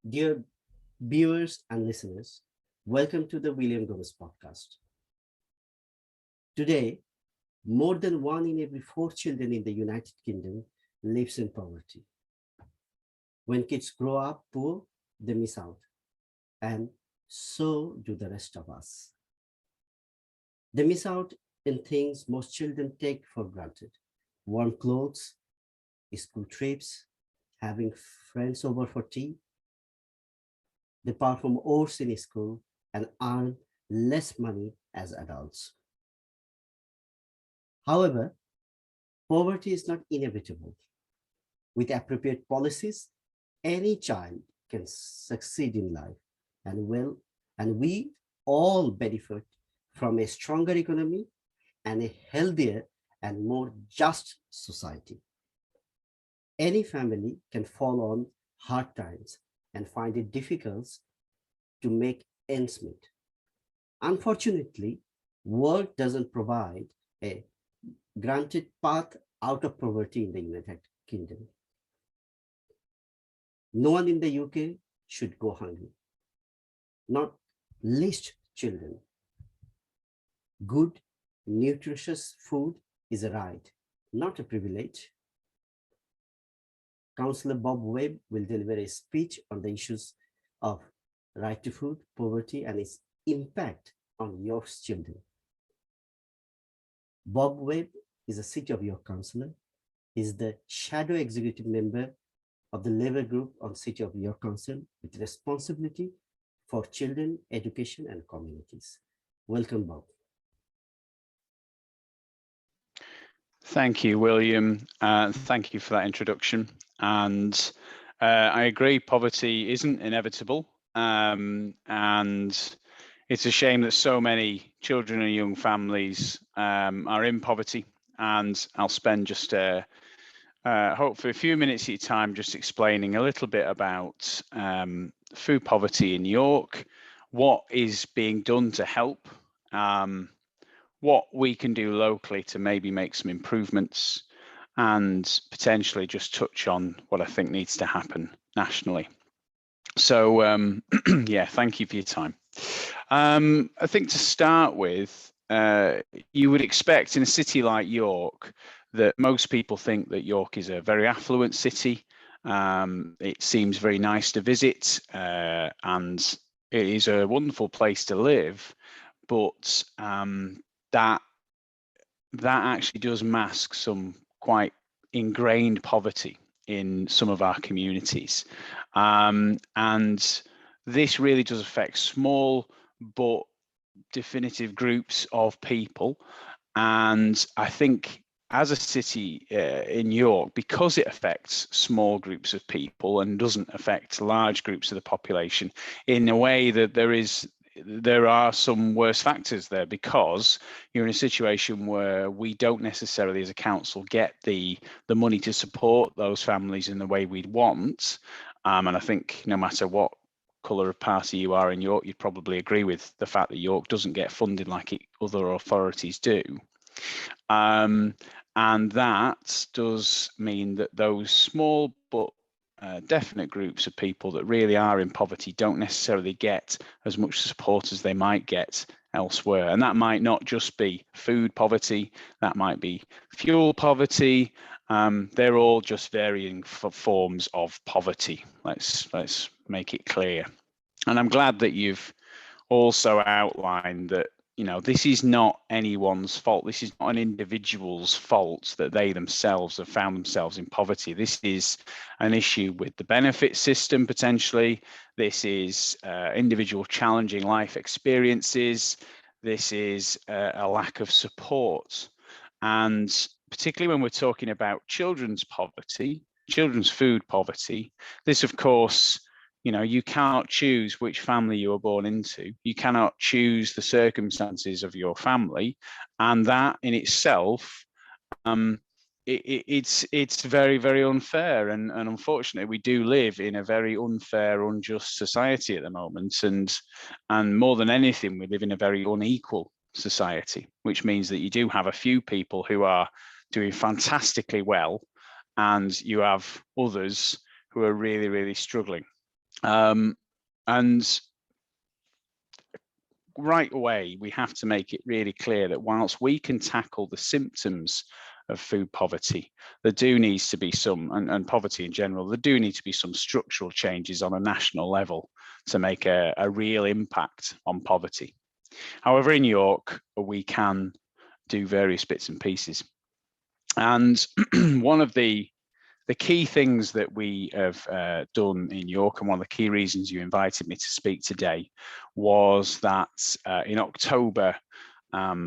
Dear viewers and listeners, welcome to the William Gomez podcast. Today, more than one in every four children in the United Kingdom lives in poverty. When kids grow up poor, they miss out, and so do the rest of us. They miss out in things most children take for granted: warm clothes, school trips, having friends over for tea. They perform worse in school and earn less money as adults. However, poverty is not inevitable. With appropriate policies, any child can succeed in life and will, and we all benefit from a stronger economy and a healthier and more just society. Any family can fall on hard times and find it difficult to make ends meet. Unfortunately, work doesn't provide a granted path out of poverty in the United Kingdom. No one in the UK should go hungry, not least children. Good, nutritious food is a right, not a privilege. Councillor Bob Webb will deliver a speech on the issues of right to food, poverty, and its impact on York's children. Bob Webb is a City of York councillor. He is the shadow executive member of the Labour Group on City of York Council with responsibility for children, education, and communities. Welcome, Bob. Thank you, William. Thank you for that introduction. And I agree, poverty isn't inevitable. And it's a shame that so many children and young families are in poverty. And I'll spend just hopefully a few minutes of your time just explaining a little bit about food poverty in York, what is being done to help, what we can do locally to maybe make some improvements, and potentially just touch on what I think needs to happen nationally. So yeah, thank you for your time. I think to start with, you would expect in a city like York that most people think that York is a very affluent city. It seems very nice to visit, and it is a wonderful place to live, but that actually does mask some quite ingrained poverty in some of our communities. And this really does affect small but definitive groups of people. And I think as a city in York, because it affects small groups of people and doesn't affect large groups of the population, in a way that there are some worse factors there, because you're in a situation where we don't necessarily as a council get the money to support those families in the way we'd want. And I think no matter what colour of party you are in York, you'd probably agree with the fact that York doesn't get funded like other authorities do. And that does mean that those small but definite groups of people that really are in poverty don't necessarily get as much support as they might get elsewhere. And that might not just be food poverty, that might be fuel poverty. They're all just varying forms of poverty. Let's make it clear. And I'm glad that you've also outlined that, you know, this is not anyone's fault. This is not an individual's fault that they themselves have found themselves in poverty. This is an issue with the benefit system, potentially. This is individual challenging life experiences. This is a lack of support. And particularly when we're talking about children's poverty, children's food poverty, this, of course, you know, you cannot choose which family you were born into. You cannot choose the circumstances of your family, and that in itself, it's very, very unfair. And unfortunately, we do live in a very unfair, unjust society at the moment. And more than anything, we live in a very unequal society, which means that you do have a few people who are doing fantastically well, and you have others who are really, really struggling. And right away, we have to make it really clear that whilst we can tackle the symptoms of food poverty, there do needs to be some, and poverty in general, there do need to be some structural changes on a national level to make a real impact on poverty. However, in York, we can do various bits and pieces. And one of the key things that we have done in York, and one of the key reasons you invited me to speak today, was that in October,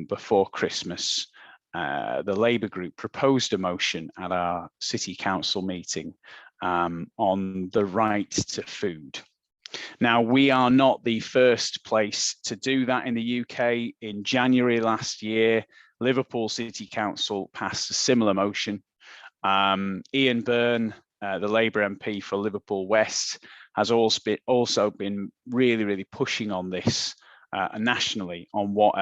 before Christmas, the Labour group proposed a motion at our City Council meeting on the right to food. Now, we are not the first place to do that in the UK. In January last year, Liverpool City Council passed a similar motion. Ian Byrne, the Labour MP for Liverpool West, has also been really pushing on this nationally, on what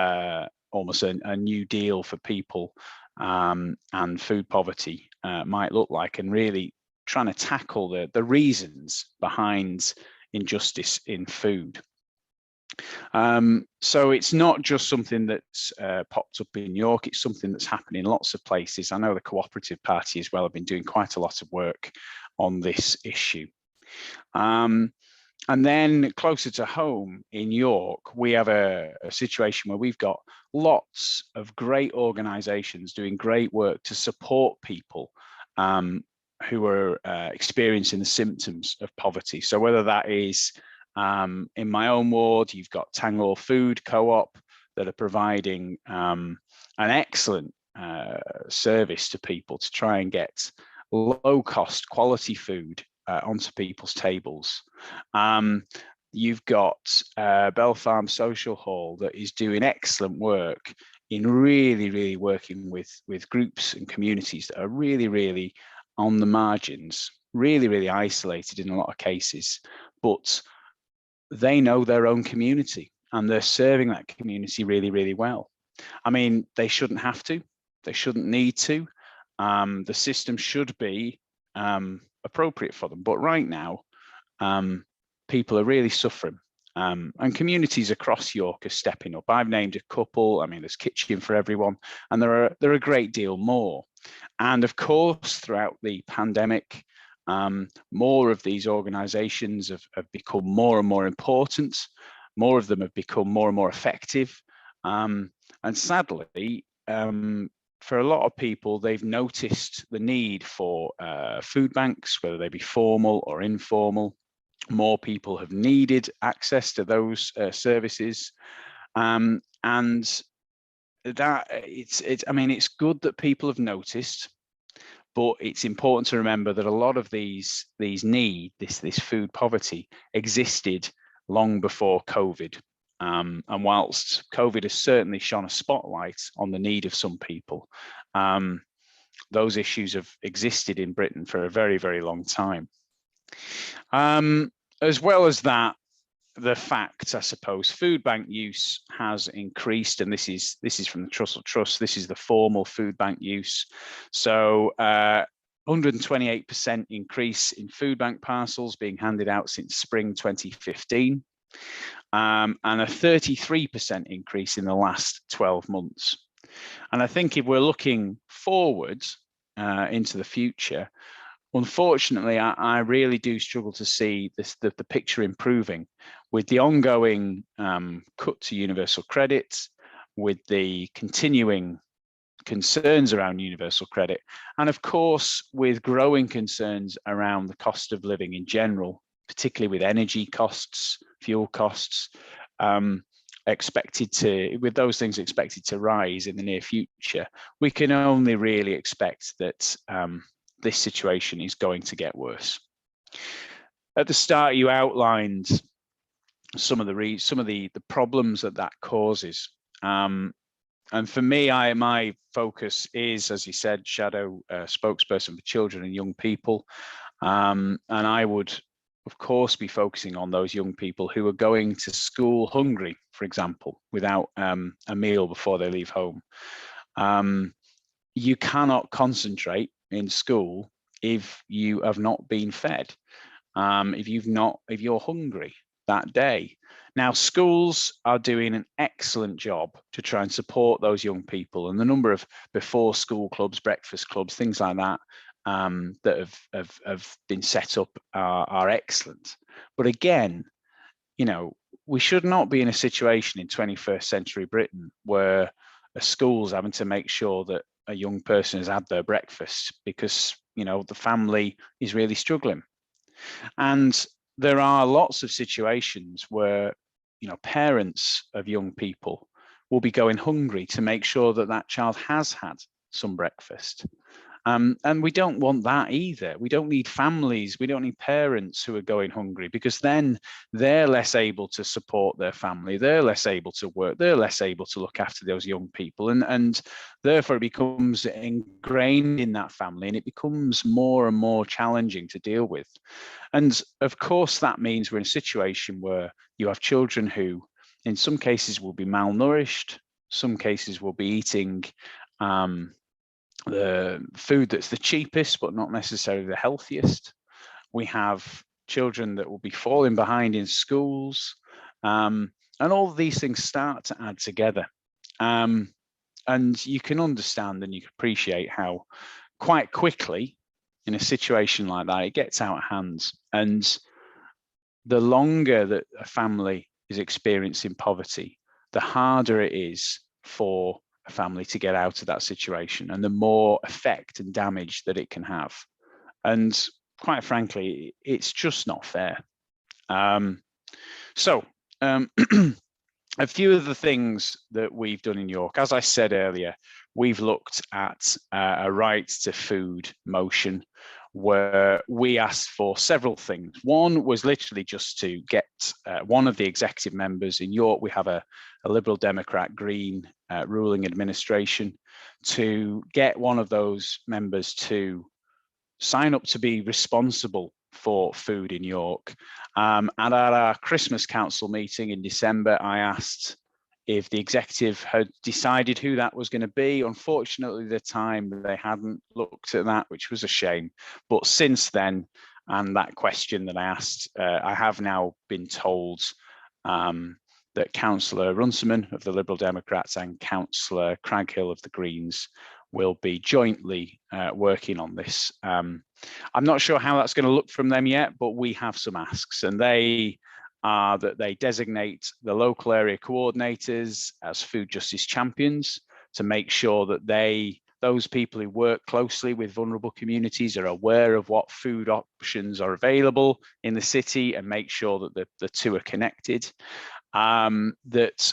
almost a new deal for people and food poverty might look like, and really trying to tackle the reasons behind injustice in food. So it's not just something that's popped up in York, it's something that's happening in lots of places. I know the Cooperative Party as well have been doing quite a lot of work on this issue. And then closer to home in York, we have a situation where we've got lots of great organisations doing great work to support people who are experiencing the symptoms of poverty. So whether that is in my own ward, you've got Tangor Food Co-op that are providing an excellent service to people to try and get low-cost quality food onto people's tables. You've got Bell Farm Social Hall that is doing excellent work in really working with groups and communities that are really on the margins, really isolated in a lot of cases, but they know their own community and they're serving that community really well. I mean, they shouldn't have to, they shouldn't need to. The system should be appropriate for them, but right now, people are really suffering. And communities across York are stepping up. I've named a couple. I mean, there's Kitchen for Everyone, and there are a great deal more. And of course, throughout the pandemic, more of these organisations have become more and more important. More of them have become more and more effective. And sadly, for a lot of people, they've noticed the need for food banks, whether they be formal or informal. More people have needed access to those services, and that I mean, it's good that people have noticed, but it's important to remember that a lot of these need, this food poverty, existed long before COVID. And whilst COVID has certainly shone a spotlight on the need of some people, those issues have existed in Britain for a very long time. As well as that, the fact, I suppose, food bank use has increased, and this is from the Trussell Trust. This is the formal food bank use. So 128% increase in food bank parcels being handed out since spring 2015, and a 33% increase in the last 12 months. And I think if we're looking forward into the future, unfortunately, I really do struggle to see the picture improving with the ongoing cut to universal credit, with the continuing concerns around universal credit, and of course, with growing concerns around the cost of living in general, particularly with energy costs, fuel costs, with those things expected to rise in the near future. We can only really expect that this situation is going to get worse. At the start, you outlined some of the problems that causes, and for me, my focus is, as you said, shadow spokesperson for children and young people, and I would, of course, be focusing on those young people who are going to school hungry, for example, without a meal before they leave home. You cannot concentrate in school if you have not been fed. if you're hungry that day. Now, schools are doing an excellent job to try and support those young people, and the number of before school clubs, breakfast clubs, things like that that have been set up are excellent. But again, you know, we should not be in a situation in 21st century Britain where a school's having to make sure that a young person has had their breakfast because, you know, the family is really struggling. And there are lots of situations where, you know, parents of young people will be going hungry to make sure that that child has had some breakfast. And we don't want that either. We don't need families, we don't need parents who are going hungry, because then they're less able to support their family, they're less able to work, they're less able to look after those young people. And therefore it becomes ingrained in that family, and it becomes more and more challenging to deal with. And of course, that means we're in a situation where you have children who, in some cases, will be malnourished, some cases will be eating the food that's the cheapest, but not necessarily the healthiest. We have children that will be falling behind in schools. And all of these things start to add together. And you can understand and you can appreciate how quite quickly in a situation like that, it gets out of hand. And the longer that a family is experiencing poverty, the harder it is for a family to get out of that situation, and the more effect and damage that it can have. And quite frankly, it's just not fair. So a few of the things that we've done in York, as I said earlier, we've looked at a right to food motion where we asked for several things. One was literally just to get one of the executive members in York. We have a Liberal Democrat Green ruling administration, to get one of those members to sign up to be responsible for food in York. And at our Christmas council meeting in December, I asked if the executive had decided who that was going to be. Unfortunately, at the time they hadn't looked at that, which was a shame. But since then, and that question that I asked, I have now been told that Councillor Runciman of the Liberal Democrats and Councillor Craghill of the Greens will be jointly working on this. I'm not sure how that's going to look from them yet, but we have some asks, and they are that they designate the local area coordinators as food justice champions to make sure that those people who work closely with vulnerable communities are aware of what food options are available in the city and make sure that the two are connected. That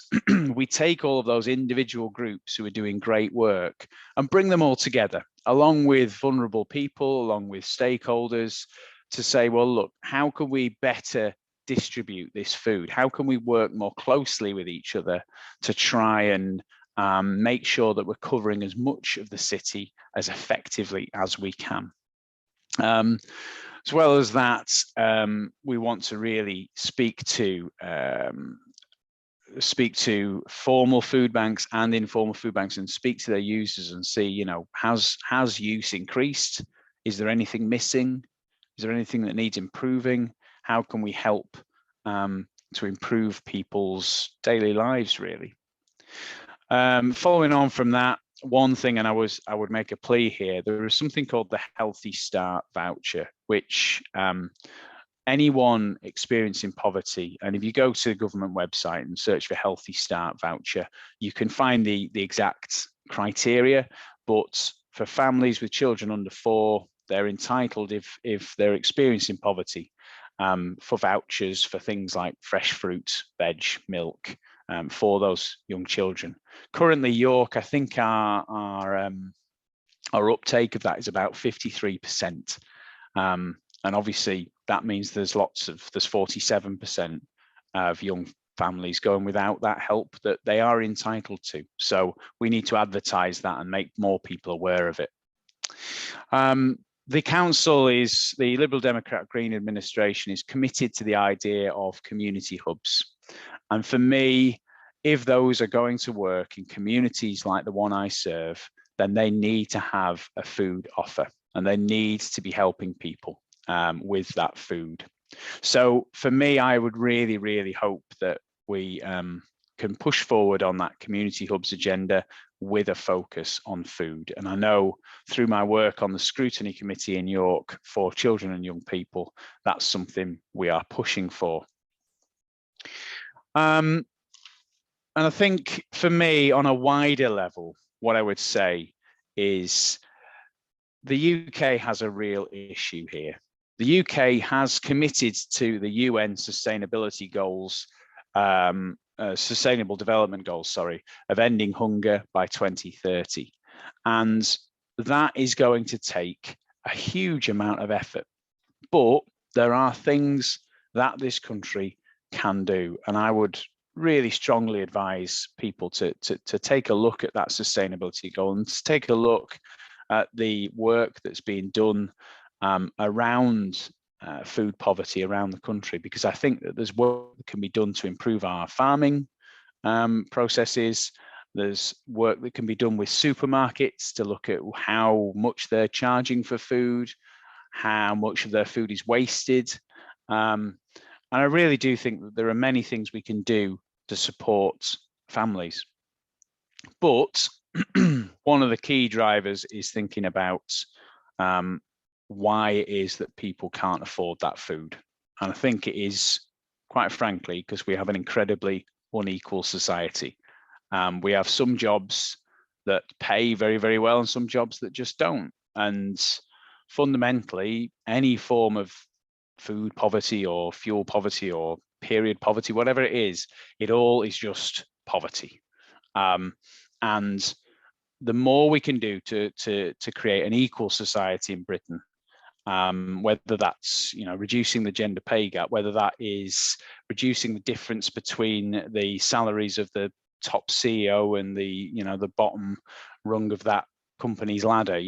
we take all of those individual groups who are doing great work and bring them all together, along with vulnerable people, along with stakeholders, to say, well, look, how can we better distribute this food? How can we work more closely with each other to try and make sure that we're covering as much of the city as effectively as we can? As well as that, we want to really speak to formal food banks and informal food banks and speak to their users and see, you know, has use increased? Is there anything missing? Is there anything that needs improving? How can we help to improve people's daily lives, really? Following on from that, one thing, and I would make a plea here, there is something called the Healthy Start voucher, which anyone experiencing poverty, and if you go to the government website and search for Healthy Start voucher, you can find the exact criteria. But for families with children under 4, they're entitled, if they're experiencing poverty, for vouchers for things like fresh fruit, veg, milk, for those young children. Currently, York, I think our uptake of that is about 53%. And obviously that means there's 47% of young families going without that help that they are entitled to. So we need to advertise that and make more people aware of it. The council the Liberal Democrat Green administration is committed to the idea of community hubs. And for me, if those are going to work in communities like the one I serve, then they need to have a food offer and they need to be helping people. with that food. So for me, I would really, really hope that we can push forward on that community hubs agenda with a focus on food. And I know through my work on the scrutiny committee in York for children and young people, that's something we are pushing for. And I think for me, on a wider level, what I would say is the UK has a real issue here. The UK has committed to the UN sustainability goals, sustainable development goals, sorry, of ending hunger by 2030. And that is going to take a huge amount of effort. But there are things that this country can do. And I would really strongly advise people to take a look at that sustainability goal and to take a look at the work that's being done around food poverty around the country, because I think that there's work that can be done to improve our farming processes. There's work that can be done with supermarkets to look at how much they're charging for food, how much of their food is wasted. And I really do think that there are many things we can do to support families. But one of the key drivers is thinking about why it is that people can't afford that food. And I think it is, quite frankly, because we have an incredibly unequal society. We have some jobs that pay very, very well and some jobs that just don't. And fundamentally, any form of food poverty or fuel poverty or period poverty, whatever it is, it all is just poverty. And the more we can do to create an equal society in Britain, whether that's reducing the gender pay gap, whether that is reducing the difference between the salaries of the top CEO and the bottom rung of that company's ladder,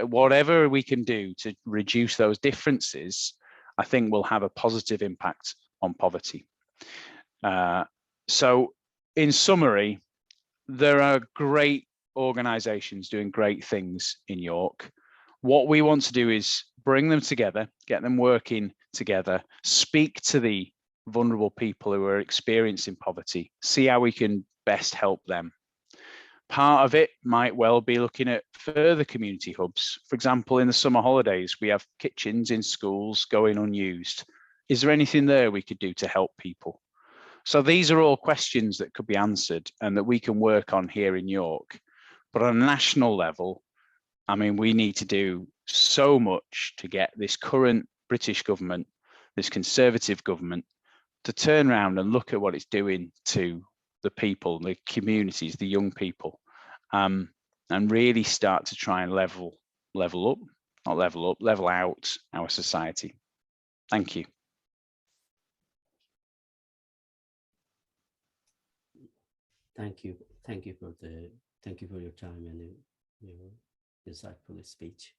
whatever we can do to reduce those differences, I think will have a positive impact on poverty. So in summary, there are great organisations doing great things in York. What we want to do is bring them together, get them working together, speak to the vulnerable people who are experiencing poverty, see how we can best help them. Part of it might well be looking at further community hubs. For example, in the summer holidays, we have kitchens in schools going unused. Is there anything there we could do to help people? So these are all questions that could be answered and that we can work on here in York. But on a national level, I mean, we need to do so much to get this current British government, this Conservative government, to turn around and look at what it's doing to the people, the communities, the young people, and really start to try and level out our society. Thank you. Thank you for your time and your insightful speech.